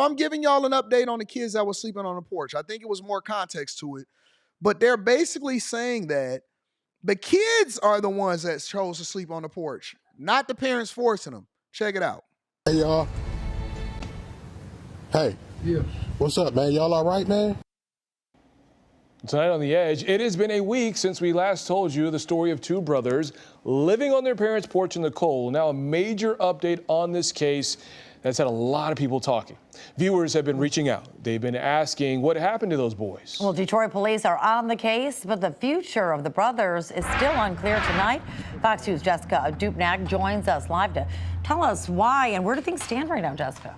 I'm giving y'all an update on the kids that were sleeping on the porch. I think it was more context to it. But they're basically saying that the kids are the ones that chose to sleep on the porch, not the parents forcing them. Check it out. Hey, y'all. Hey. Yes. What's up, man? Y'all all right, man? Tonight on The Edge, it has been a week since we last told you the story of two brothers living on their parents' porch in the cold. Now a major update on this case that's had a lot of people talking. Viewers have been reaching out. They've been asking what happened to those boys. Well, Detroit police are on the case, but the future of the brothers is still unclear tonight. Fox News' Jessica Dupnack joins us live to tell us why and where do things stand right now, Jessica?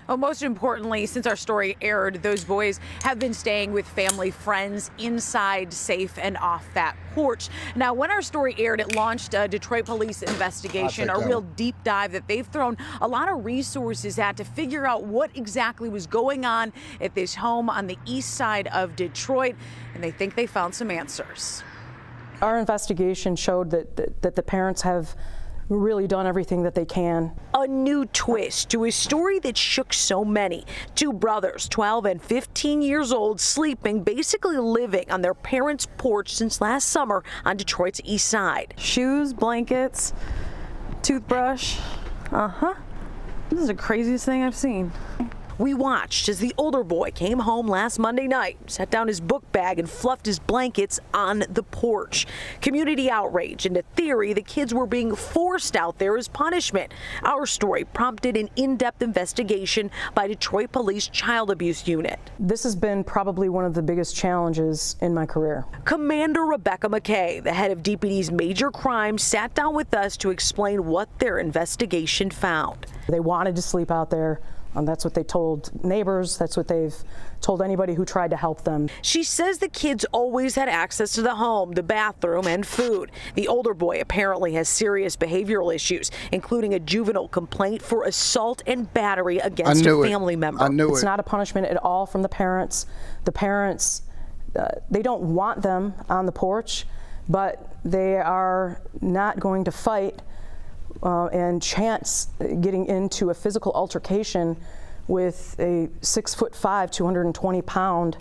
Well, most importantly, since our story aired, those boys have been staying with family friends inside, safe and off that porch. Now, when our story aired, it launched a Detroit police investigation, a real deep dive that they've thrown a lot of resources at to figure out what exactly was going on at this home on the east side of Detroit. And they think they found some answers. Our investigation showed that the parents have really done everything that they can. A new twist to a story that shook so many. Two brothers, 12 and 15 years old, sleeping, basically living on their parents' porch since last summer on Detroit's east side. Shoes, blankets, toothbrush. This is the craziest thing I've seen. We watched as the older boy came home last Monday night, sat down his book bag and fluffed his blankets on the porch. Community outrage and a theory the kids were being forced out there as punishment. Our story prompted an in-depth investigation by Detroit Police Child Abuse Unit. This has been probably one of the biggest challenges in my career. Commander Rebecca McKay, the head of DPD's major crimes, sat down with us to explain what their investigation found. They wanted to sleep out there. That's what they told neighbors. That's what they've told anybody who tried to help them. She says the kids always had access to the home, the bathroom, and food. The older boy apparently has serious behavioral issues, including a juvenile complaint for assault and battery against a family member. It's not a punishment at all from the parents. The parents, they don't want them on the porch, but they are not going to fight and chance getting into a physical altercation with a 6'5", 220-pound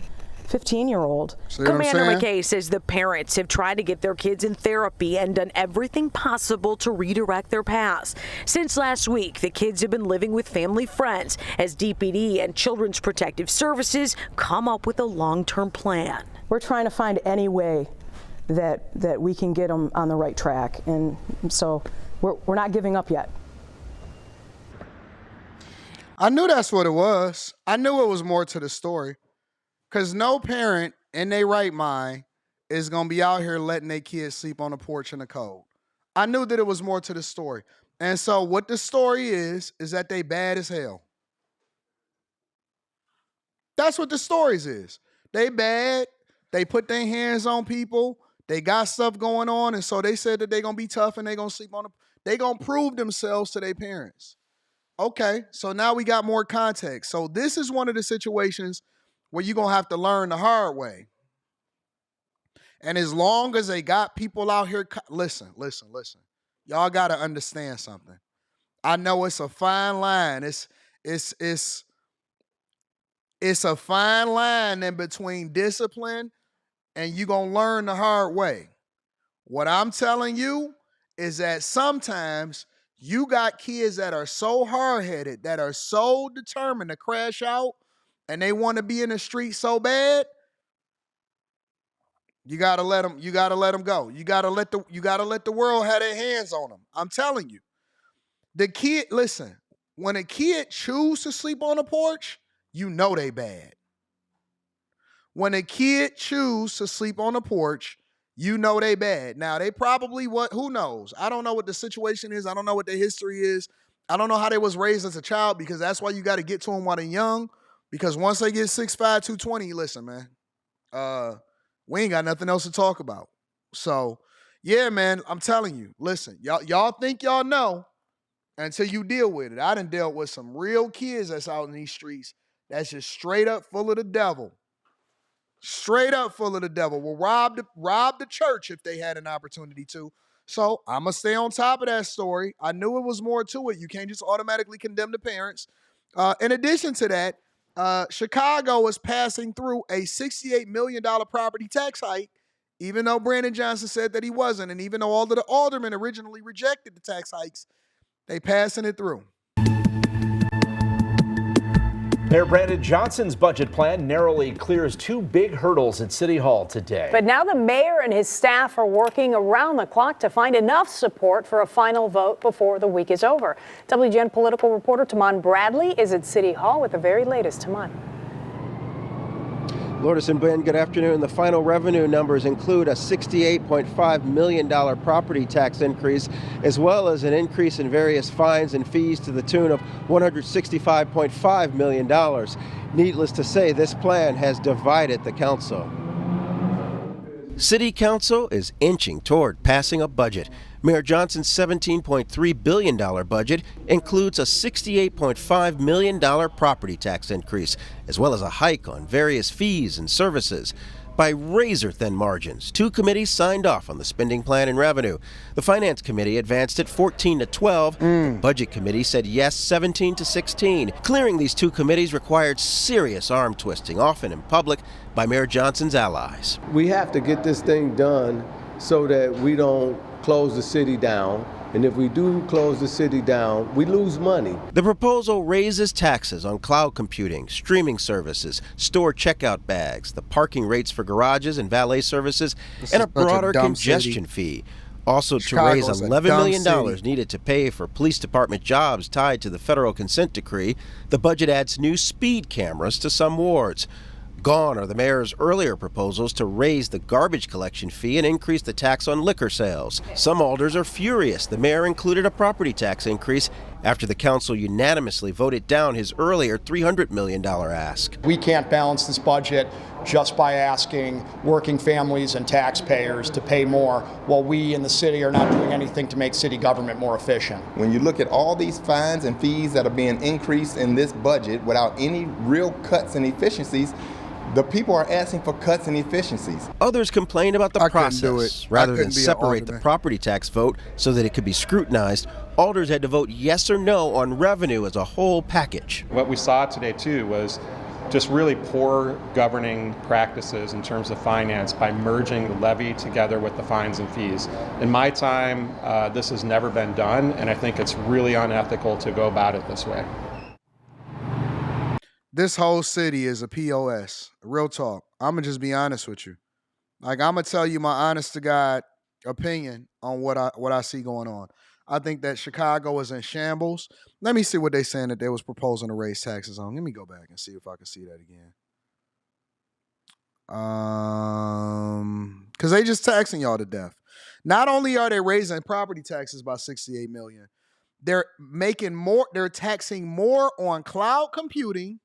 15-year-old. Commander McKay says the parents have tried to get their kids in therapy and done everything possible to redirect their paths. Since last week, the kids have been living with family friends as DPD and Children's Protective Services come up with a long-term plan. We're trying to find any way that we can get them on the right track, and so we're not giving up yet. I knew that's what it was. I knew it was more to the story. Because no parent in their right mind is going to be out here letting their kids sleep on the porch in the cold. I knew that it was more to the story. And so what the story is that they bad as hell. That's what the stories is. They bad. They put their hands on people. They got stuff going on. And so they said that they're going to be tough and they're going to sleep on the They're going to prove themselves to their parents. Okay, so now we got more context. So this is one of the situations where you're going to have to learn the hard way. And as long as they got people out here, listen. Y'all got to understand something. I know it's a fine line. It's a fine line in between discipline and you're going to learn the hard way. What I'm telling you is that sometimes you got kids that are so hard-headed, that are so determined to crash out, and they want to be in the street so bad. You gotta let them go. You gotta let the world have their hands on them. I'm telling you, the kid. Listen, when a kid choose to sleep on a porch, you know they bad. When a kid choose to sleep on a porch, you know they bad. Now, they probably who knows? I don't know what the situation is. I don't know what their history is. I don't know how they was raised as a child, because that's why you got to get to them while they're young, because once they get 6'5", 220, listen, man, we ain't got nothing else to talk about. So, yeah, man, I'm telling you, listen, y'all think y'all know until you deal with it. I done dealt with some real kids that's out in these streets that's just straight up full of the devil. Straight up full of the devil. Will rob the church if they had an opportunity to. So I'm going to stay on top of that story. I knew it was more to it. You can't just automatically condemn the parents. In addition to that, Chicago is passing through a $68 million property tax hike, even though Brandon Johnson said that he wasn't, and even though all of the aldermen originally rejected the tax hikes, they passing it through. Mayor Brandon Johnson's budget plan narrowly clears two big hurdles at City Hall today. But now the mayor and his staff are working around the clock to find enough support for a final vote before the week is over. WGN political reporter Taman Bradley is at City Hall with the very latest. Taman. Lourdes and Ben, good afternoon. The final revenue numbers include a $68.5 million property tax increase, as well as an increase in various fines and fees to the tune of $165.5 million. Needless to say, this plan has divided the council. City Council is inching toward passing a budget. Mayor Johnson's $17.3 billion budget includes a $68.5 million property tax increase, as well as a hike on various fees and services. By razor-thin margins, two committees signed off on the spending plan and revenue. The Finance Committee advanced it 14-12. The Budget Committee said yes 17-16. Clearing these two committees required serious arm twisting, often in public, by Mayor Johnson's allies. We have to get this thing done so that we don't close the city down. And if we do close the city down, we lose money. The proposal raises taxes on cloud computing, streaming services, store checkout bags, the parking rates for garages and valet services, and a broader congestion fee. Also to raise $11 million needed to pay for police department jobs tied to the federal consent decree. The budget adds new speed cameras to some wards. Gone are the mayor's earlier proposals to raise the garbage collection fee and increase the tax on liquor sales. Some alders are furious the mayor included a property tax increase after the council unanimously voted down his earlier $300 million ask. We can't balance this budget just by asking working families and taxpayers to pay more while we in the city are not doing anything to make city government more efficient. When you look at all these fines and fees that are being increased in this budget without any real cuts and efficiencies, the people are asking for cuts and efficiencies. Others complained about the process. Rather than separate the property tax vote so that it could be scrutinized, alders had to vote yes or no on revenue as a whole package. What we saw today, too, was just really poor governing practices in terms of finance by merging the levy together with the fines and fees. In my time, this has never been done, and I think it's really unethical to go about it this way. This whole city is a POS. Real talk. I'm going to just be honest with you. Like, I'm going to tell you my honest to God opinion on what I see going on. I think that Chicago is in shambles. Let me see what they're saying that they was proposing to raise taxes on. Let me go back and see if I can see that again. Because they just taxing y'all to death. Not only are they raising property taxes by $68 million, they're taxing more on cloud computing,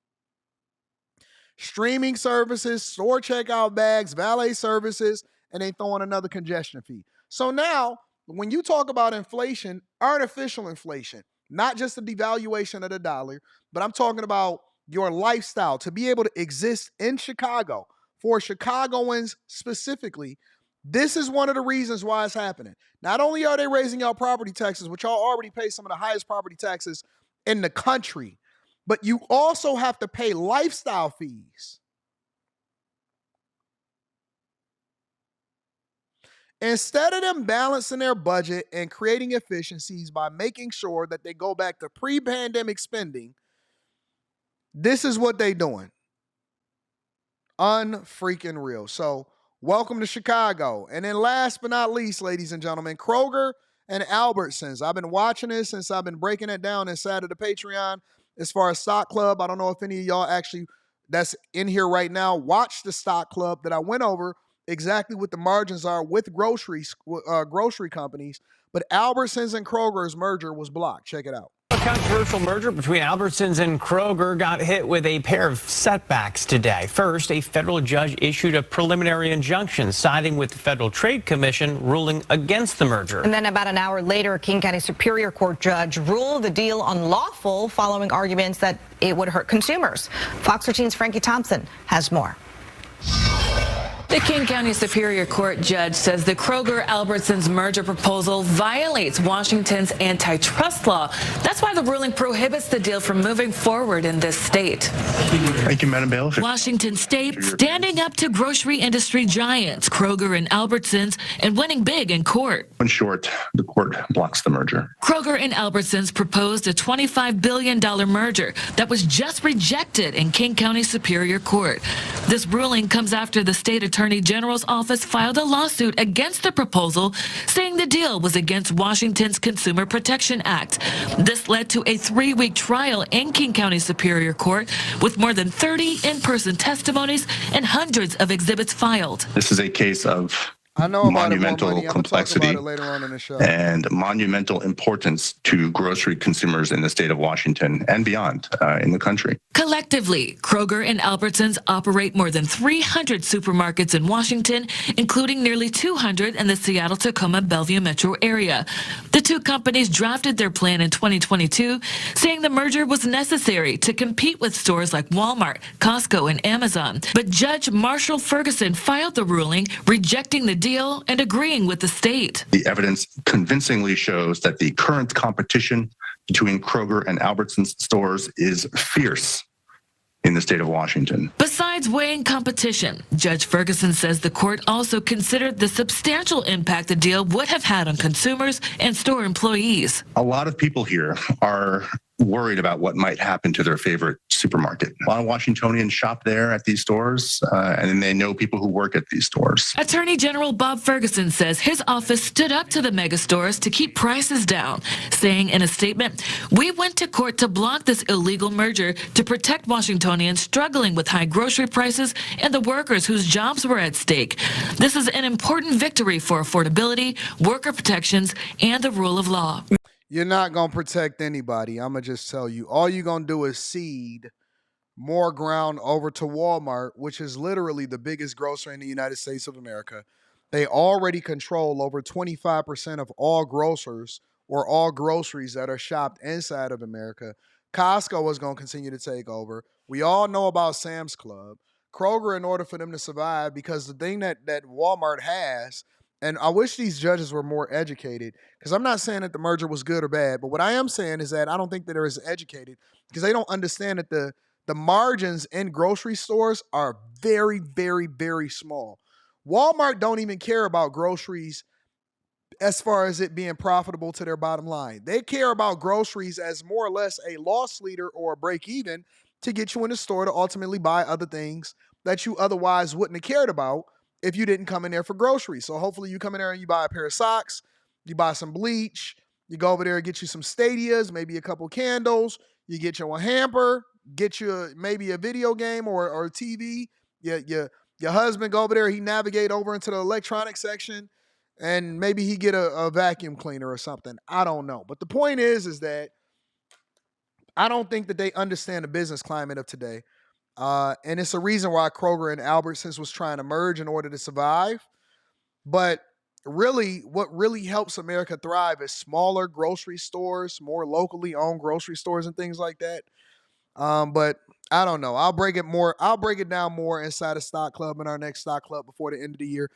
streaming services, store checkout bags, valet services, and they throwing another congestion fee. So now, when you talk about inflation, artificial inflation, not just the devaluation of the dollar, but I'm talking about your lifestyle, to be able to exist in Chicago, for Chicagoans specifically, this is one of the reasons why it's happening. Not only are they raising y'all property taxes, which y'all already pay some of the highest property taxes in the country, but you also have to pay lifestyle fees. Instead of them balancing their budget and creating efficiencies by making sure that they go back to pre-pandemic spending, this is what they're doing. Unfreaking real. So, welcome to Chicago. And then last but not least, ladies and gentlemen, Kroger and Albertsons. I've been watching this since I've been breaking it down inside of the Patreon. As far as Stock Club, I don't know if any of y'all actually that's in here right now watch the Stock Club that I went over exactly what the margins are with grocery companies. But Albertsons and Kroger's merger was blocked. Check it out. A controversial merger between Albertsons and Kroger got hit with a pair of setbacks today. First, a federal judge issued a preliminary injunction siding with the Federal Trade Commission, ruling against the merger. And then about an hour later, a King County Superior Court judge ruled the deal unlawful following arguments that it would hurt consumers. Fox 13's Frankie Thompson has more. The King County Superior Court judge says the Kroger-Albertsons merger proposal violates Washington's antitrust law. That's why the ruling prohibits the deal from moving forward in this state. Thank you, Madam Bailiff. Washington State standing up to grocery industry giants Kroger and Albertsons and winning big in court. In short, the court blocks the merger. Kroger and Albertsons proposed a $25 billion merger that was just rejected in King County Superior Court. This ruling comes after the state attorney general's office filed a lawsuit against the proposal, saying the deal was against Washington's Consumer Protection Act. This led to a 3-week trial in King County Superior Court with more than 30 in-person testimonies and hundreds of exhibits filed. This is a case of I know about monumental complexity later on in the show. and monumental importance to grocery consumers in the state of Washington and beyond in the country. Collectively, Kroger and Albertsons operate more than 300 supermarkets in Washington, including nearly 200 in the Seattle-Tacoma Bellevue metro area. The two companies drafted their plan in 2022, saying the merger was necessary to compete with stores like Walmart, Costco, and Amazon. But Judge Marshall Ferguson filed the ruling, rejecting the deal and agreeing with the state. The evidence convincingly shows that the current competition between Kroger and Albertsons stores is fierce in the state of Washington. Besides weighing competition, Judge Ferguson says the court also considered the substantial impact the deal would have had on consumers and store employees. A lot of people here are worried about what might happen to their favorite supermarket. A lot of Washingtonians shop there at these stores, and they know people who work at these stores. Attorney General Bob Ferguson says his office stood up to the mega stores to keep prices down, saying in a statement, "We went to court to block this illegal merger to protect Washingtonians struggling with high grocery prices and the workers whose jobs were at stake. This is an important victory for affordability, worker protections, and the rule of law." You're not going to protect anybody. I'm going to just tell you. All you're going to do is cede more ground over to Walmart, which is literally the biggest grocer in the United States of America. They already control over 25% of all grocers or all groceries that are shopped inside of America. Costco is going to continue to take over. We all know about Sam's Club. Kroger, in order for them to survive, because the thing that Walmart has, and I wish these judges were more educated, because I'm not saying that the merger was good or bad, but what I am saying is that I don't think that they're as educated because they don't understand that the margins in grocery stores are very, very, very small. Walmart don't even care about groceries as far as it being profitable to their bottom line. They care about groceries as more or less a loss leader or a break even to get you in the store to ultimately buy other things that you otherwise wouldn't have cared about if you didn't come in there for groceries. So hopefully you come in there and you buy a pair of socks, you buy some bleach, you go over there and get you some Stadias, maybe a couple candles, you get you a hamper, get you maybe a video game or a TV. Your husband go over there, he navigate over into the electronic section, and maybe he get a vacuum cleaner or something. I don't know. But the point is that I don't think that they understand the business climate of today. And it's a reason why Kroger and Albertsons was trying to merge in order to survive. But really, what really helps America thrive is smaller grocery stores, more locally owned grocery stores and things like that. But I don't know. I'll break it down more inside of Stock Club in our next Stock Club before the end of the year.